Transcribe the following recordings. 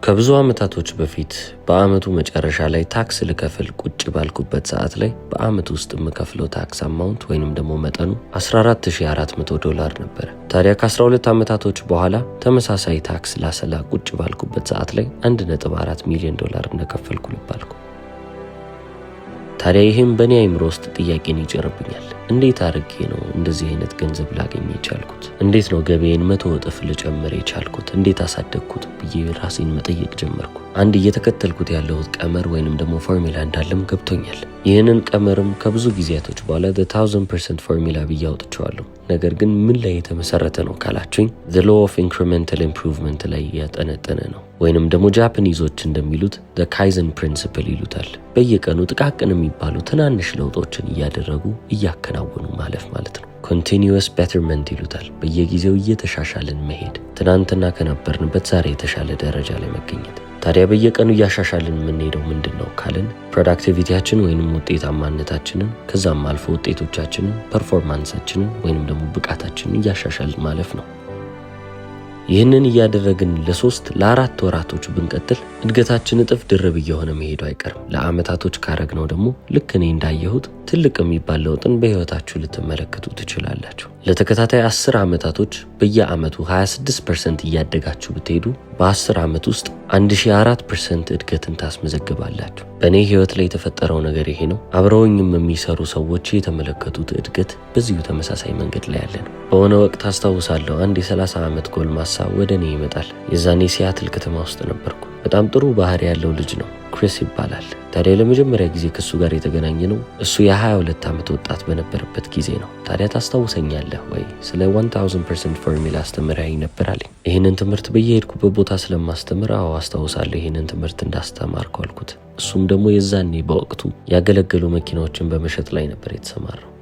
ከብዙ ዓመታቶች በፊት በአመቱ መጨረሻ ላይ ታክስ ልከፍል ቁጭ ባልኩበት ሰዓት ላይ በአመቱ ውስጥ የምከፍለው ታክስ አማውንት ወይንም ደግሞ መጠኑ $14400 ነበር። ታዲያ ከ12 ዓመታቶች በኋላ ተመሳሳይ ታክስ ላሰላ ቁጭ ባልኩበት ሰዓት ላይ $1.4 ሚሊዮን እንደከፈልኩ ልባልኩ። ታዲያ ይህም በእኔ አይምሮ ውስጥ ጥያቄን ይጭርብኛል። እንዴት አድርጌ ነው እንደዚህ አይነት ገንዘብ ላገኝ የቻልኩት? እንዴት ነው ገበዬን 100 እጥፍ ልጨምር የቻልኩት? እንዴት አሳደግኩት ብዬ ራሴን መጠየቅ ጀመርኩ። አንድ እየተከተልኩት ያለሁት ቀመር ወይንም ደግሞ ፎርሙላ እንዳለም ገብቶኛል። ይህንን ቀመርም ከብዙ ጊዜያቶች በኋላ 1000% ፎርሙላ ብዬ አውጥቼዋለሁ። ነገር ግን ምን ላይ የተመሰረተ ነው ካላችሁኝ the law of incremental improvement ላይ ያጠነጠነ ነው። ወይንም ደግሞ ጃፓኒዞች እንደሚሉት the kaizen principle ይሉታል። በየቀኑ ጥቃቅን የሚባሉ ትናንሽ ለውጦችን እያደረጉ እያከናወኑ ማለፍ ማለት ነው። continuous betterment ይሉታል። በየጊዜው እየተሻሻልን መሄድ፣ ትናንትና ከነበርንበት ዛሬ የተሻለ ደረጃ ላይ መገኘት። ታዲያ በየቀኑ እያሻሻልን የምንሄደው ምንድነው ካልን ፕሮዳክቲቪቲያችን ወይንም ውጤታማነታችንን ከዛም አልፎ ውጤቶቻችንን ፐርፎርማንሳችንን ወይንም ደግሞ ብቃታችንን እያሻሻልን ማለፍ ነው። ይህንን እያደረግን ለ3 ለ4 ወራቶች ብንቀጥል እድገታችን እጥፍ ድርብ እየሆነ መሄዱ አይቀርም። ለአመታቶች ካረግነው ደግሞ ልክ እኔ እንዳየሁት ትልቅ የሚባል ለውጥን በህይወታችሁ ልትመለከቱ ትችላላችሁ። ለተከታታይ 10 ዓመታቶች በየአመቱ 26% እያደጋችሁ ብትሄዱ በ10 ዓመት ውስጥ 1004% እድገትን ታስመዘግባላችሁ። በእኔ ህይወት ላይ የተፈጠረው ነገር ይሄ ነው። አብረውኝም የሚሰሩ ሰዎች የተመለከቱት እድገት በዚሁ ተመሳሳይ መንገድ ላይ ያለ ነው። በሆነ ወቅት አስታውሳለሁ አንድ የ30 ዓመት ጎልማሳ ወደ እኔ ይመጣል። የዛኔ ሲያትል ከተማ ውስጥ ነበርኩ። በጣም ጥሩ ባህሪ ያለው ልጅ ነው። ክሪስ ይባላል። ታዲያ ለመጀመሪያ ጊዜ ከሱ ጋር የተገናኘ ነው እሱ የ22 ዓመት ወጣት በነበረበት ጊዜ ነው። ታዲያ ታስታውሰኛለህ ወይ? ስለ 1000% ፎርሙላ አስተምረኝ ነበር አለኝ። ይህንን ትምህርት በየሄድኩበት ቦታ ስለማስተምር አዎ አስታውሳለሁ ይህንን ትምህርት እንዳስተማርኩ አልኩት። እሱም ደግሞ የዛኔ በወቅቱ ያገለገሉ መኪናዎችን በመሸጥ ላይ ነበር የተሰማራው።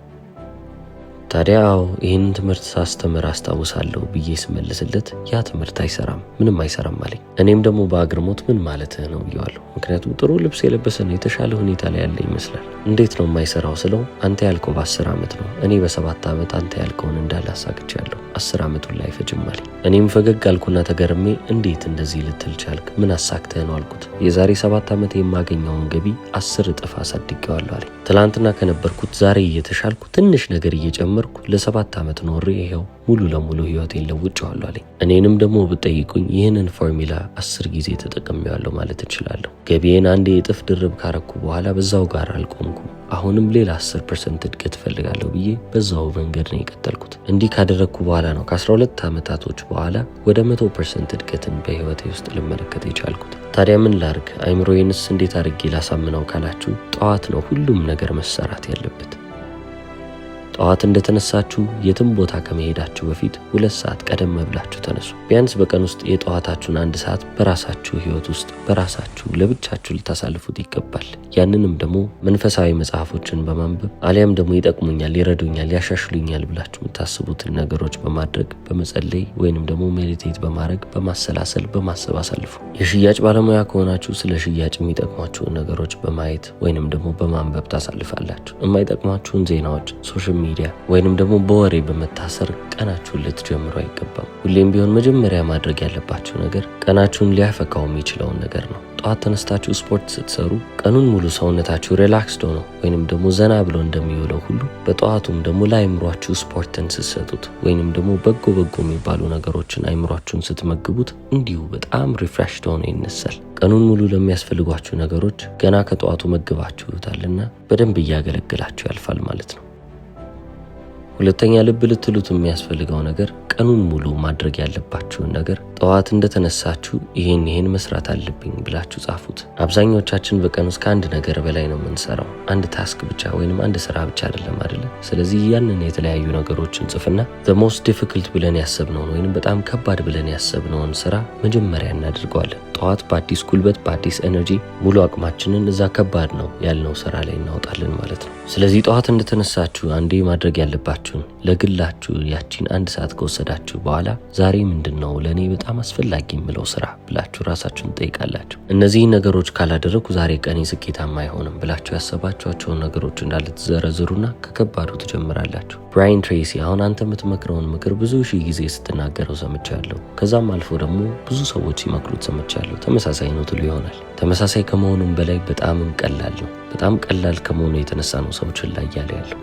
ታዲያ ይህንን ትምህርት ሳስተምር አስታውሳለሁ ብዬ ስመልስለት ያ ትምህርት አይሰራም፣ ምንም አይሰራም አለኝ። እኔም ደግሞ በአግርሞት ምን ማለትህ ነው ብየዋለሁ። ምክንያቱም ጥሩ ልብስ የለበሰ ነው፣ የተሻለ ሁኔታ ላይ ያለ ይመስላል። እንዴት ነው የማይሰራው ስለው አንተ ያልከው በ10 ዓመት ነው፣ እኔ በ7 ዓመት አንተ ያልከውን እንዳላሳክቻለሁ፣ 10 ዓመቱን ላይ ፈጅም አለኝ። እኔም ፈገግ አልኩና ተገርሜ እንዴት እንደዚህ ልትል ቻልክ? ምን አሳክተህ ነው አልኩት። የዛሬ 7 ዓመት የማገኘውን ገቢ 10 እጥፍ አሳድጌዋለሁ አለኝ። ትላንትና ከነበርኩት ዛሬ እየተሻልኩ ትንሽ ነገር እየጨመርኩ ለ7 ዓመት ኖሬ ይሄው ሙሉ ለሙሉ ህይወቴን ለውጬዋለሁ አለኝ። እኔንም ደግሞ ብትጠይቁኝ ይህንን ፎርሙላ 10 ጊዜ ተጠቅሜዋለሁ ማለት እችላለሁ። ገቢዬን አንዴ እጥፍ ድርብ ካረኩ በኋላ በዛው ጋር አልቆምኩም። አሁንም ሌላ 10% እድገት ፈልጋለሁ ብዬ በዛው መንገድ ነው የቀጠልኩት። እንዲህ ካደረግኩ በኋላ ነው ከ12 ዓመታቶች በኋላ ወደ 100% እድገትን በህይወቴ ውስጥ ልመለከት የቻልኩት። ታዲያ ምን ላርግ? አይምሮዬንስ እንዴት አድርጌ ላሳምነው ካላችሁ ጠዋት ነው ሁሉም ነገር መሰራት ያለበት። ጠዋት እንደተነሳችሁ የትም ቦታ ከመሄዳችሁ በፊት 2 ሰዓት ቀደም ብላችሁ ተነሱ። ቢያንስ በቀን ውስጥ የጠዋታችሁን 1 ሰዓት በራሳችሁ ህይወት ውስጥ በራሳችሁ ለብቻችሁ ልታሳልፉት ይገባል። ያንንም ደግሞ መንፈሳዊ መጽሐፎችን በማንበብ አሊያም ደግሞ ይጠቅሙኛል፣ ይረዱኛል፣ ያሻሽሉኛል ብላችሁ የምታስቡትን ነገሮች በማድረግ በመጸለይ ወይንም ደግሞ ሜዲቴት በማድረግ በማሰላሰል በማሰብ አሳልፉ። የሽያጭ ባለሙያ ከሆናችሁ ስለ ሽያጭ የሚጠቅሟችሁን ነገሮች በማየት ወይንም ደግሞ በማንበብ ታሳልፋላችሁ። የማይጠቅሟችሁን ዜናዎች፣ ሶሻል ሚዲያ ወይንም ደግሞ በወሬ በመታሰር ቀናችሁን ልትጀምሩ አይገባም። ሁሌም ቢሆን መጀመሪያ ማድረግ ያለባችሁ ነገር ቀናችሁን ሊያፈካው የሚችለውን ነገር ነው። ጠዋት ተነስታችሁ ስፖርት ስትሰሩ ቀኑን ሙሉ ሰውነታችሁ ሪላክስድ ሆኖ ወይንም ደግሞ ዘና ብሎ እንደሚውለው ሁሉ በጠዋቱም ደግሞ ለአይምሯችሁ ስፖርትን ስትሰጡት ወይንም ደግሞ በጎ የሚባሉ ነገሮችን አይምሯችሁን ስትመግቡት እንዲሁ በጣም ሪፍሬሽድ ሆኖ ይነሳል። ቀኑን ሙሉ ለሚያስፈልጓችሁ ነገሮች ገና ከጠዋቱ መግባችሁታልና በደንብ እያገለገላችሁ ያልፋል ማለት ነው። ሁለተኛ ልብ ልትሉት የሚያስፈልገው ነገር ቀኑን ሙሉ ማድረግ ያለባችሁን ነገር ጠዋት እንደተነሳችሁ ይሄን መስራት አለብኝ ብላችሁ ጻፉት። አብዛኞቻችን በቀን ውስጥ ከአንድ ነገር በላይ ነው የምንሰራው። አንድ ታስክ ብቻ ወይንም አንድ ስራ ብቻ አይደለም። ስለዚህ ያንን የተለያዩ ነገሮችን ጽፍና the most difficult ብለን ያሰብነውን ወይንም በጣም ከባድ ብለን ያሰብነውን ስራ መጀመሪያ እናድርገዋለን። ጠዋት በአዲስ ጉልበት በአዲስ ኤነርጂ ሙሉ አቅማችንን እዛ ከባድ ነው ያልነው ስራ ላይ እናወጣለን ማለት ነው። ስለዚህ ጠዋት እንደተነሳችሁ አንዴ ማድረግ ያለባችሁ ራሳችሁን ለግላችሁ ያቺን 1 ሰዓት ከወሰዳችሁ በኋላ ዛሬ ምንድነው ለኔ በጣም አስፈላጊ የምለው ስራ ብላችሁ ራሳችሁን ጠይቃላችሁ። እነዚህ ነገሮች ካላደረኩ ዛሬ ቀኔ ስኬታማ አይሆንም ብላችሁ ያሰባችኋቸውን ነገሮች እንዳለ ትዘረዝሩና ከከባዱ ትጀምራላችሁ። ብራያን ትሬሲ አሁን አንተ የምትመክረውን ምክር ብዙ ሺህ ጊዜ ስትናገረው ሰምቻለሁ። ከዛም አልፎ ደግሞ ብዙ ሰዎች ሲመክሩት ሰምቻለሁ። ተመሳሳይ ነው ትሉ ይሆናል። ተመሳሳይ ከመሆኑም በላይ በጣምም ቀላል ነው። በጣም ቀላል ከመሆኑ የተነሳ ነው ሰው ችላ እያለ ያለው።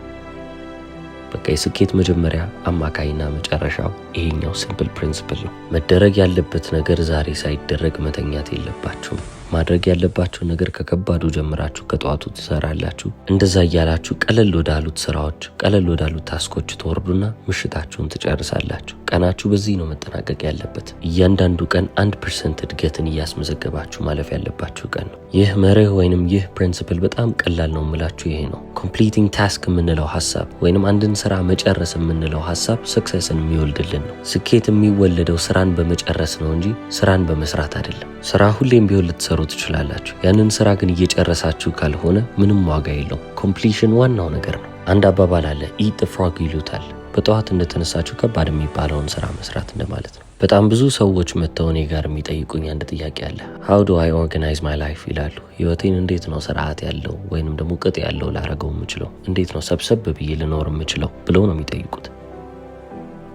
በቃ የስኬት መጀመሪያ አማካይና መጨረሻው ይሄኛው ሲምፕል ፕሪንሲፕል ነው። መደረግ ያለበት ነገር ዛሬ ሳይደረግ መተኛት የለባችሁም። ማድረግ ያለባችሁ ነገር ከከባዱ ጀምራችሁ ከጧቱ ትሰራላችሁ። እንደዛ እያላችሁ ቀለል ወዳሉት ስራዎች፣ ቀለል ወዳሉት ታስኮች ትወርዱና ምሽታችሁን ትጨርሳላችሁ። ቀናችሁ በዚህ ነው መጠናቀቅ ያለበት። እያንዳንዱ ቀን 1% እድገትን እያስመዘገባችሁ ማለፍ ያለባችሁ ቀን ነው። ይህ መርህ ወይንም ይህ ፕሪንሲፕል በጣም ቀላል ነው የምላችሁ ይሄ ነው። ኮምፕሊቲንግ ታስክ የምንለው ሐሳብ ወይንም አንድን ስራ መጨረስ የምንለው ሐሳብ ሰክሰስን የሚወልድልን ነው። ስኬት የሚወለደው ስራን በመጨረስ ነው እንጂ ስራን በመስራት አይደለም። ስራ ሁሌም ቢሆን ልትሰሩ ትችላላችሁ። ያንን ስራ ግን እየጨረሳችሁ ካልሆነ ምንም ዋጋ የለውም። ኮምፕሊሽን ዋናው ነገር ነው። አንድ አባባል አለ፣ ኢት ዘ ፍሮግ ይሉታል። በጠዋት እንደተነሳችሁ ከባድ የሚባለውን ስራ መስራት እንደማለት ነው። በጣም ብዙ ሰዎች መጥተው እኔ ጋር የሚጠይቁኝ አንድ ጥያቄ አለ። ሃው ዱ አይ ኦርጋናይዝ ማይ ላይፍ ይላሉ። ህይወቴን እንዴት ነው ስርዓት ያለው ወይንም ደግሞ ቅጥ ያለው ላረገው የምችለው? እንዴት ነው ሰብሰብ ብዬ ልኖር የምችለው ብለው ነው የሚጠይቁት።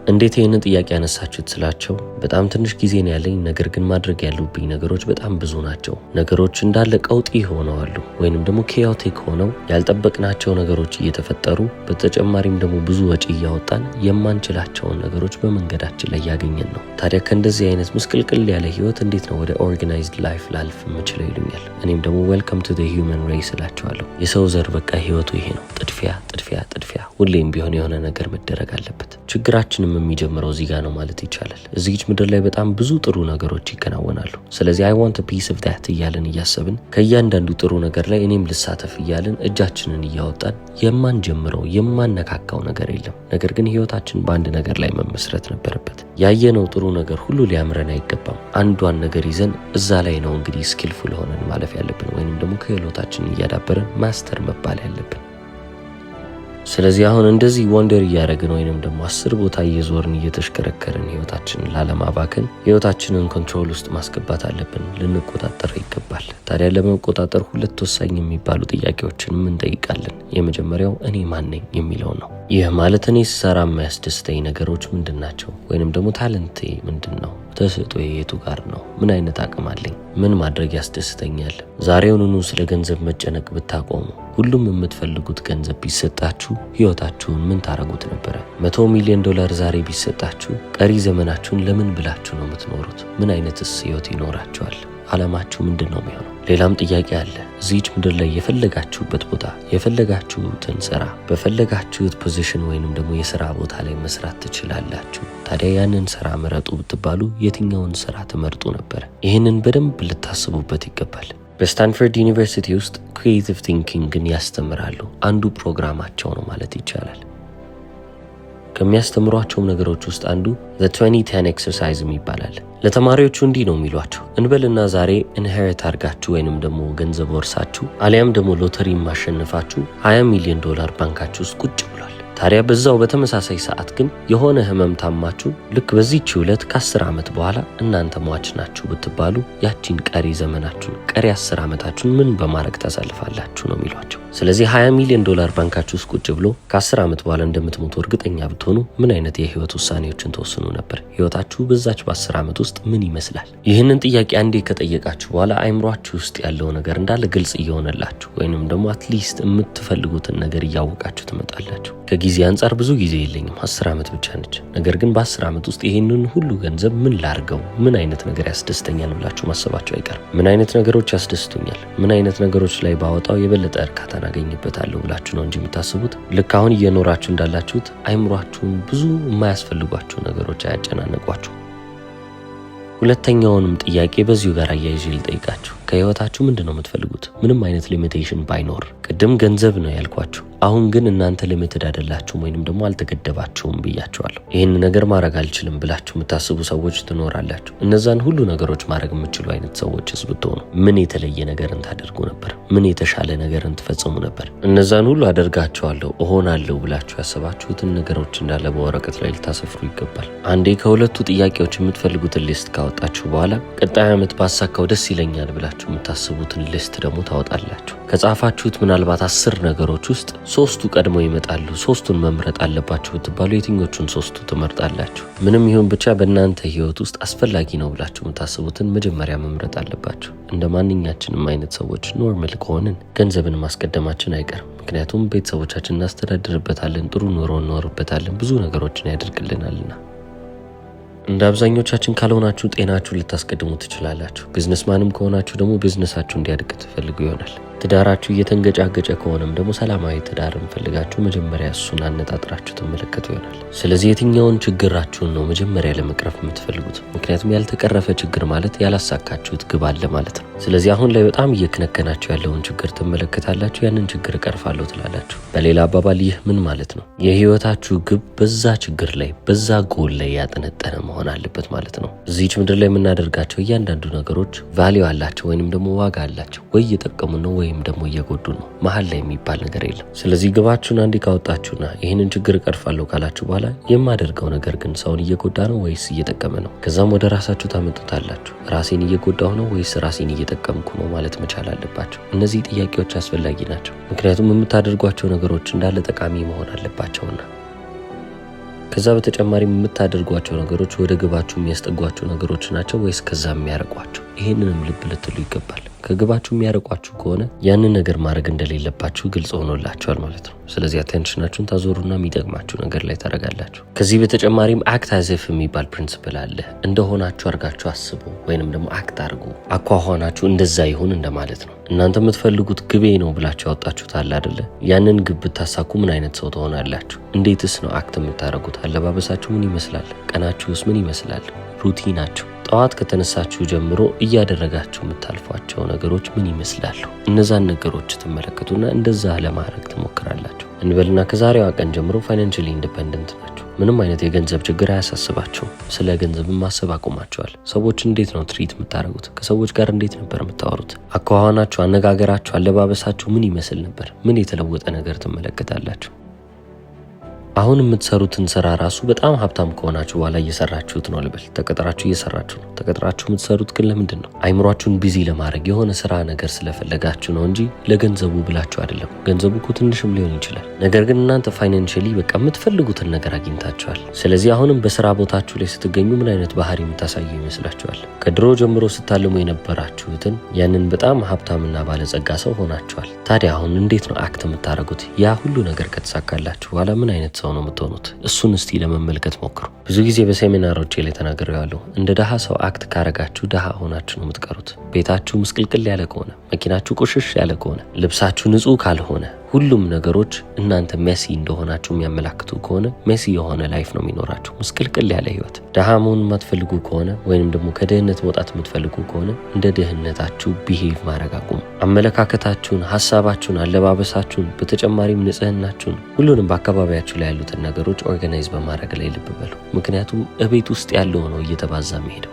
እንዴት ይህንን ጥያቄ ያነሳችሁት ስላቸው በጣም ትንሽ ጊዜ ነው ያለኝ፣ ነገር ግን ማድረግ ያሉብኝ ነገሮች በጣም ብዙ ናቸው። ነገሮች እንዳለ ቀውጢ ሆነዋሉ ወይንም ደግሞ ኬዮቲክ ሆነው ያልጠበቅናቸው ነገሮች እየተፈጠሩ በተጨማሪም ደግሞ ብዙ ወጪ እያወጣን የማንችላቸውን ነገሮች በመንገዳችን ላይ ያገኘን ነው። ታዲያ ከእንደዚህ አይነት ምስቅልቅል ያለ ህይወት እንዴት ነው ወደ ኦርጋናይዝድ ላይፍ ላልፍ የምችለው ይሉኛል። እኔም ደግሞ ዌልካም ቱ ዘ ሂውመን ሬስ እላቸዋለሁ። የሰው ዘር በቃ ህይወቱ ይሄ ነው። ጥድፊያ ጥድፊያ ጥድፊያ። ሁሌም ቢሆን የሆነ ነገር መደረግ አለበት። ችግራችንም የሚጀምረው እዚህ ጋር ነው ማለት ይቻላል። እዚህች ምድር ላይ በጣም ብዙ ጥሩ ነገሮች ይከናወናሉ። ስለዚህ አይ ዋንት ፒስ ኦፍ ዳት እያልን እያሰብን ከእያንዳንዱ ጥሩ ነገር ላይ እኔም ልሳተፍ እያልን እጃችንን እያወጣን የማንጀምረው የማነካካው ነገር የለም። ነገር ግን ህይወታችን በአንድ ነገር ላይ መመስረት ነበረበት። ያየነው ጥሩ ነገር ሁሉ ሊያምረን አይገባም። አንዷን ነገር ይዘን እዛ ላይ ነው እንግዲህ ስኪልፉል ሆነን ማለፍ ያለብን ወይንም ደግሞ ክህሎታችንን እያዳበረን ማስተር መባል ያለብን። ስለዚህ አሁን እንደዚህ ወንደር እያደረግን ወይንም ደግሞ 10 ቦታ እየዞርን እየተሽከረከርን ህይወታችንን ላለማባከን ህይወታችንን ኮንትሮል ውስጥ ማስገባት አለብን። ልንቆጣጠር ይገባል። ታዲያ ለመቆጣጠር 2 ወሳኝ የሚባሉ ጥያቄዎችንም እንጠይቃለን። የመጀመሪያው እኔ ማን ነኝ የሚለው ነው። ይህ ማለት እኔ ስሰራ የሚያስደስተኝ ነገሮች ምንድን ናቸው? ወይንም ደግሞ ታለንቴ ምንድን ነው? ተሰጥኦዬ የቱ ጋር ነው? ምን አይነት አቅም አለኝ? ምን ማድረግ ያስደስተኛል? ዛሬውኑ ስለ ገንዘብ መጨነቅ ብታቆሙ፣ ሁሉም የምትፈልጉት ገንዘብ ቢሰጣችሁ ህይወታችሁን ምን ታረጉት ነበረ? $100 ሚሊዮን ዛሬ ቢሰጣችሁ ቀሪ ዘመናችሁን ለምን ብላችሁ ነው የምትኖሩት? ምን አይነትስ ህይወት ይኖራችኋል? አላማችሁ ምንድን ነው የሚሆነው? ሌላም ጥያቄ አለ። እዚህች ምድር ላይ የፈለጋችሁበት ቦታ የፈለጋችሁትን ስራ በፈለጋችሁት ፖዚሽን ወይንም ደግሞ የስራ ቦታ ላይ መስራት ትችላላችሁ። ታዲያ ያንን ስራ ምረጡ ብትባሉ የትኛውን ስራ ትመርጡ ነበር? ይህንን በደንብ ልታስቡበት ይገባል። በስታንፈርድ ዩኒቨርሲቲ ውስጥ ክሪኤቲቭ ቲንኪንግን ያስተምራሉ። አንዱ ፕሮግራማቸው ነው ማለት ይቻላል። ከሚያስተምሯቸውም ነገሮች ውስጥ አንዱ the 20-10 ኤክሰርሳይዝ ይባላል። ለተማሪዎቹ እንዲህ ነው የሚሏቸው። እንበልና ዛሬ ኢንሄሪት አድርጋችሁ ወይንም ደግሞ ገንዘብ ወርሳችሁ አሊያም ደግሞ ሎተሪ ማሸነፋችሁ $20 ሚሊዮን ባንካችሁ ውስጥ ቁጭ ብሏል። ታዲያ በዛው በተመሳሳይ ሰዓት ግን የሆነ ህመም ታማችሁ ልክ በዚህች ዕለት ከ10 ዓመት በኋላ እናንተ ሟች ናችሁ ብትባሉ ያቺን ቀሪ ዘመናችሁን ቀሪ 10 ዓመታችሁን ምን በማድረግ ታሳልፋላችሁ ነው የሚሏቸው። ስለዚህ $20 ሚሊዮን ባንካችሁ ውስጥ ቁጭ ብሎ ከ10 ዓመት በኋላ እንደምትሞቱ እርግጠኛ ብትሆኑ ምን አይነት የህይወት ውሳኔዎችን ተወስኑ ነበር? ህይወታችሁ በዛች በ10 ዓመት ውስጥ ምን ይመስላል? ይህንን ጥያቄ አንዴ ከጠየቃችሁ በኋላ አይምሯችሁ ውስጥ ያለው ነገር እንዳለ ግልጽ እየሆነላችሁ ወይንም ደግሞ አትሊስት የምትፈልጉትን ነገር እያወቃችሁ ትመጣላችሁ። ከጊዜ አንጻር ብዙ ጊዜ የለኝም፣ 10 ዓመት ብቻ ነች። ነገር ግን በ10 ዓመት ውስጥ ይሄንን ሁሉ ገንዘብ ምን ላርገው፣ ምን አይነት ነገር ያስደስተኛል ብላችሁ ማሰባችሁ አይቀርም። ምን አይነት ነገሮች ያስደስቱኛል፣ ምን አይነት ነገሮች ላይ ባወጣው የበለጠ እርካታ አገኝበታለሁ ብላችሁ ነው እንጂ የምታስቡት። ልክ አሁን እየኖራችሁ እንዳላችሁት አይምሯችሁን ብዙ የማያስፈልጓችሁ ነገሮች አያጨናነቋችሁ። ሁለተኛውንም ጥያቄ በዚሁ ጋር አያይዤ ልጠይቃችሁ። ከህይወታችሁ ምንድነው የምትፈልጉት? ምንም አይነት ሊሚቴሽን ባይኖር። ቅድም ገንዘብ ነው ያልኳችሁ። አሁን ግን እናንተ ሊሚትድ አይደላችሁም ወይንም ደግሞ አልተገደባችሁም ብያችኋለሁ። ይህን ነገር ማድረግ አልችልም ብላችሁ የምታስቡ ሰዎች ትኖራላችሁ። እነዛን ሁሉ ነገሮች ማድረግ የምትችሉ አይነት ሰዎችስ ብትሆኑ ምን የተለየ ነገርን ታደርጉ ነበር? ምን የተሻለ ነገርን ትፈጽሙ ነበር? እነዛን ሁሉ አደርጋቸዋለሁ እሆናለሁ ብላችሁ ያሰባችሁትን ነገሮች እንዳለ በወረቀት ላይ ልታሰፍሩ ይገባል። አንዴ ከሁለቱ ጥያቄዎች የምትፈልጉትን ሊስት ካወጣችሁ በኋላ ቀጣይ ዓመት ባሳካው ደስ ይለኛል ብላችሁ የምታስቡትን ሊስት ደግሞ ታወጣላችሁ። ከጻፋችሁት ምናልባት 10 ነገሮች ውስጥ 3ቱ ቀድሞ ይመጣሉ። 3ቱን መምረጥ አለባችሁ ብትባሉ የትኞቹን 3ቱ ትመርጣላችሁ? ምንም ይሁን ብቻ በእናንተ ህይወት ውስጥ አስፈላጊ ነው ብላችሁ የምታስቡትን መጀመሪያ መምረጥ አለባችሁ። እንደ ማንኛችንም አይነት ሰዎች ኖርማል ከሆንን ገንዘብን ማስቀደማችን አይቀርም። ምክንያቱም ቤተሰቦቻችን እናስተዳድርበታለን፣ ጥሩ ኑሮ እንኖርበታለን፣ ብዙ ነገሮችን ያደርግልናልና። እንደ አብዛኞቻችን ካልሆናችሁ ጤናችሁን ልታስቀድሙ ትችላላችሁ። ቢዝነስማንም ከሆናችሁ ደግሞ ቢዝነሳችሁ እንዲያድግ ትፈልጉ ይሆናል። ትዳራችሁ እየተንገጫገጨ ከሆነም ደግሞ ሰላማዊ ትዳርን ፈልጋችሁ መጀመሪያ እሱን አነጣጥራችሁ ትመለከቱ ይሆናል። ስለዚህ የትኛውን ችግራችሁን ነው መጀመሪያ ለመቅረፍ የምትፈልጉት? ምክንያቱም ያልተቀረፈ ችግር ማለት ያላሳካችሁት ግብ አለ ማለት ነው። ስለዚህ አሁን ላይ በጣም እየከነከናችሁ ያለውን ችግር ትመለከታላችሁ። ያንን ችግር እቀርፋለሁ ትላላችሁ። በሌላ አባባል ይህ ምን ማለት ነው? የህይወታችሁ ግብ በዛ ችግር ላይ በዛ ጎል ላይ ያጠነጠነ መሆን አለበት ማለት ነው። እዚች ምድር ላይ የምናደርጋቸው እያንዳንዱ ነገሮች ቫልዩ አላቸው ወይንም ደግሞ ዋጋ አላቸው። ወይ እየጠቀሙ ነው ወይም ደግሞ እየጎዱ ነው። መሀል ላይ የሚባል ነገር የለም። ስለዚህ ግባችሁን አንዴ ካወጣችሁና ይህንን ችግር እቀርፋለሁ ካላችሁ በኋላ የማደርገው ነገር ግን ሰውን እየጎዳ ነው ወይስ እየጠቀመ ነው? ከዛም ወደ ራሳችሁ ታመጡታላችሁ። ራሴን እየጎዳሁ ነው ወይስ ራሴን እየጠቀምኩ ነው ማለት መቻል አለባቸው። እነዚህ ጥያቄዎች አስፈላጊ ናቸው። ምክንያቱም የምታደርጓቸው ነገሮች እንዳለ ጠቃሚ መሆን አለባቸውና። ከዛ በተጨማሪም የምታደርጓቸው ነገሮች ወደ ግባችሁ የሚያስጠጓቸው ነገሮች ናቸው ወይስ ከዛ የሚያርቋቸው? ይህንንም ልብ ልትሉ ይገባል። ከግባችሁ የሚያርቋችሁ ከሆነ ያንን ነገር ማድረግ እንደሌለባችሁ ግልጽ ሆኖላችኋል ማለት ነው። ስለዚህ አቴንሽናችሁን ታዞሩና የሚጠቅማችሁ ነገር ላይ ታደርጋላችሁ። ከዚህ በተጨማሪም አክት አዘፍ የሚባል ፕሪንሲፕል አለ። እንደሆናችሁ አድርጋችሁ አስቡ ወይንም ደግሞ አክት አድርጉ። አኳኋናችሁ እንደዛ ይሁን እንደማለት ነው። እናንተ የምትፈልጉት ግቤ ነው ብላችሁ ያወጣችሁት አለ አይደለ? ያንን ግብ ብታሳኩ ምን አይነት ሰው ትሆናላችሁ? እንዴትስ ነው አክት የምታደርጉት? አለባበሳችሁ ምን ይመስላል? ቀናችሁስ ምን ይመስላል? ሩቲናችሁ ጠዋት ከተነሳችሁ ጀምሮ እያደረጋችሁ የምታልፏቸው ነገሮች ምን ይመስላሉ? እነዛን ነገሮች ትመለከቱና እንደዛ ለማድረግ ትሞክራላችሁ። እንበልና ከዛሬዋ ቀን ጀምሮ ፋይናንሻሊ ኢንዲፔንደንት ናችሁ። ምንም አይነት የገንዘብ ችግር አያሳስባችሁም። ስለ ገንዘብ ማሰብ አቁማችኋል። ሰዎች እንዴት ነው ትሪት የምታደርጉት? ከሰዎች ጋር እንዴት ነበር የምታወሩት? አኳኋናችሁ፣ አነጋገራችሁ፣ አለባበሳችሁ ምን ይመስል ነበር? ምን የተለወጠ ነገር ትመለከታላችሁ? አሁን የምትሰሩትን ስራ ራሱ በጣም ሀብታም ከሆናችሁ በኋላ እየሰራችሁት ነው ልበል። ተቀጥራችሁ እየሰራችሁ ነው። ተቀጥራችሁ የምትሰሩት ግን ለምንድን ነው? አይምሯችሁን ቢዚ ለማድረግ የሆነ ስራ ነገር ስለፈለጋችሁ ነው እንጂ ለገንዘቡ ብላችሁ አይደለም። ገንዘቡ እኮ ትንሽም ሊሆን ይችላል። ነገር ግን እናንተ ፋይናንሻሊ በቃ የምትፈልጉትን ነገር አግኝታችኋል። ስለዚህ አሁንም በስራ ቦታችሁ ላይ ስትገኙ ምን አይነት ባህሪ የምታሳዩ ይመስላችኋል? ከድሮ ጀምሮ ስታልሙ የነበራችሁትን ያንን በጣም ሀብታምና ባለጸጋ ሰው ሆናችኋል። ታዲያ አሁን እንዴት ነው አክት የምታደርጉት? ያ ሁሉ ነገር ከተሳካላችሁ በኋላ ምን አይነት ሰው ነው የምትሆኑት? እሱን እስቲ ለመመልከት ሞክሩ። ብዙ ጊዜ በሴሚናሮች ላይ ተናግሬያለሁ። እንደ ደሃ ሰው አክት ካረጋችሁ ደሃ ሆናችሁ ነው የምትቀሩት። ቤታችሁ ምስቅልቅል ያለ ከሆነ፣ መኪናችሁ ቁሽሽ ያለ ከሆነ፣ ልብሳችሁ ንጹህ ካልሆነ፣ ሁሉም ነገሮች እናንተ ሜሲ እንደሆናችሁ የሚያመላክቱ ከሆነ ሜሲ የሆነ ላይፍ ነው የሚኖራችሁ፣ ምስቅልቅል ያለ ህይወት። ደሃ መሆን የማትፈልጉ ከሆነ ወይንም ደግሞ ከድህነት መውጣት የምትፈልጉ ከሆነ እንደ ድህነታችሁ ቢሄቭ ማድረግ አቁሙ። አመለካከታችሁን፣ ሀሳባችሁን፣ አለባበሳችሁን፣ በተጨማሪም ንጽህናችሁን፣ ሁሉንም በአካባቢያችሁ ላይ ያሉትን ነገሮች ኦርጋናይዝ በማድረግ ላይ ልብ በሉ። ምክንያቱም እቤት ውስጥ ያለው ነው እየተባዛ የሚሄደው።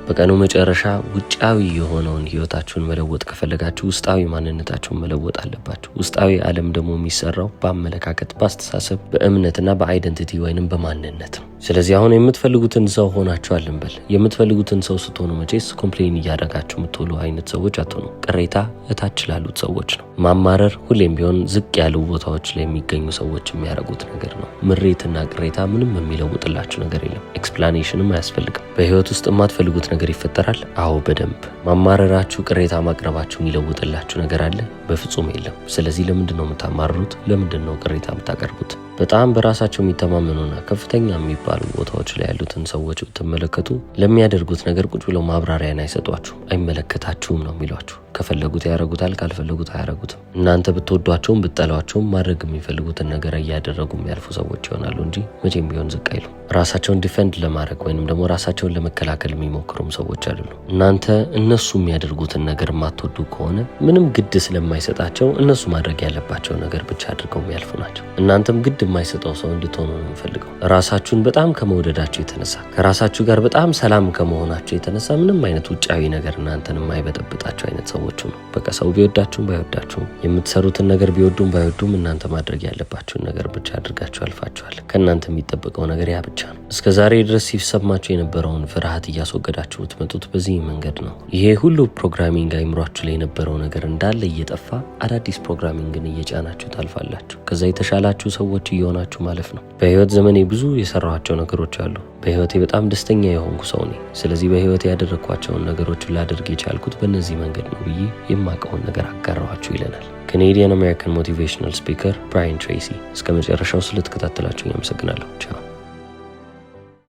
በቀኑ መጨረሻ ውጫዊ የሆነውን ህይወታችሁን መለወጥ ከፈለጋችሁ ውስጣዊ ማንነታችሁን መለወጥ አለባችሁ። ውስጣዊ ዓለም ደግሞ የሚሰራው በአመለካከት፣ በአስተሳሰብ፣ በእምነትና በአይደንቲቲ ወይንም በማንነት ነው። ስለዚህ አሁን የምትፈልጉትን ሰው ሆናችኋል እንበል። የምትፈልጉትን ሰው ስትሆኑ መቼስ ኮምፕሌን እያደረጋችሁ የምትውሉ አይነት ሰዎች አትሆኑ። ቅሬታ እታች ላሉት ሰዎች ነው። ማማረር ሁሌም ቢሆን ዝቅ ያሉ ቦታዎች ላይ የሚገኙ ሰዎች የሚያደርጉት ነገር ነው። ምሬትና ቅሬታ ምንም የሚለውጥላችሁ ነገር የለም። ኤክስፕላኔሽንም አያስፈልግም። በህይወት ውስጥ የማትፈልጉት ነገር ይፈጠራል። አዎ በደንብ። ማማረራችሁ፣ ቅሬታ ማቅረባችሁ የሚለውጥላችሁ ነገር አለ? በፍጹም የለም። ስለዚህ ለምንድን ነው የምታማርሩት? ለምንድን ነው ቅሬታ የምታቀርቡት? በጣም በራሳቸው የሚተማመኑና ከፍተኛ የሚባሉ ቦታዎች ላይ ያሉትን ሰዎች ብትመለከቱ ለሚያደርጉት ነገር ቁጭ ብለው ማብራሪያን አይሰጧችሁም። አይመለከታችሁም ነው የሚሏችሁ። ከፈለጉት ያረጉታል፣ ካልፈለጉት አያረጉትም። እናንተ ብትወዷቸውም ብትጠሏቸውም ማድረግ የሚፈልጉትን ነገር እያደረጉ የሚያልፉ ሰዎች ይሆናሉ እንጂ መቼም ቢሆን ዝቅ አይሉ። ራሳቸውን ዲፌንድ ለማድረግ ወይንም ደግሞ ራሳቸውን ለመከላከል የሚሞክሩም ሰዎች አይደሉም። እናንተ እነሱ የሚያደርጉትን ነገር የማትወዱ ከሆነ ምንም ግድ ስለማይሰጣቸው እነሱ ማድረግ ያለባቸው ነገር ብቻ አድርገው የሚያልፉ ናቸው። እናንተም ግድ የማይሰጠው ሰው እንድትሆኑ ነው የምፈልገው። ራሳችሁን በጣም ከመውደዳችሁ የተነሳ ከራሳችሁ ጋር በጣም ሰላም ከመሆናችሁ የተነሳ ምንም አይነት ውጫዊ ነገር እናንተን የማይበጠብጣቸው አይነት ሰዎች ነው። በቃ ሰው ቢወዳችሁም ባይወዳችሁም የምትሰሩትን ነገር ቢወዱም ባይወዱም እናንተ ማድረግ ያለባችሁን ነገር ብቻ አድርጋችሁ አልፋችኋል። ከእናንተ የሚጠበቀው ነገር ያ ብቻ ነው። እስከ ዛሬ ድረስ ሲሰማችሁ የነበረውን ፍርሃት እያስወገዳችሁ የምትመጡት በዚህ መንገድ ነው። ይሄ ሁሉ ፕሮግራሚንግ አይምሯችሁ ላይ የነበረው ነገር እንዳለ እየጠፋ አዳዲስ ፕሮግራሚንግን እየጫናችሁ ታልፋላችሁ። ከዛ የተሻላችሁ ሰዎች እየሆናችሁ ማለፍ ነው። በህይወት ዘመኔ ብዙ የሰራኋቸው ነገሮች አሉ። በህይወቴ በጣም ደስተኛ የሆንኩ ሰው ነኝ። ስለዚህ በህይወቴ ያደረግኳቸውን ነገሮች ላደርግ የቻልኩት በእነዚህ መንገድ ነው ብዬ የማውቀውን ነገር አጋራኋችሁ ይለናል ካናዲያን አሜሪካን ሞቲቬሽናል ስፒከር ብራያን ትሬሲ። እስከ መጨረሻው ስለተከታተላችሁ አመሰግናለሁ። ቻው።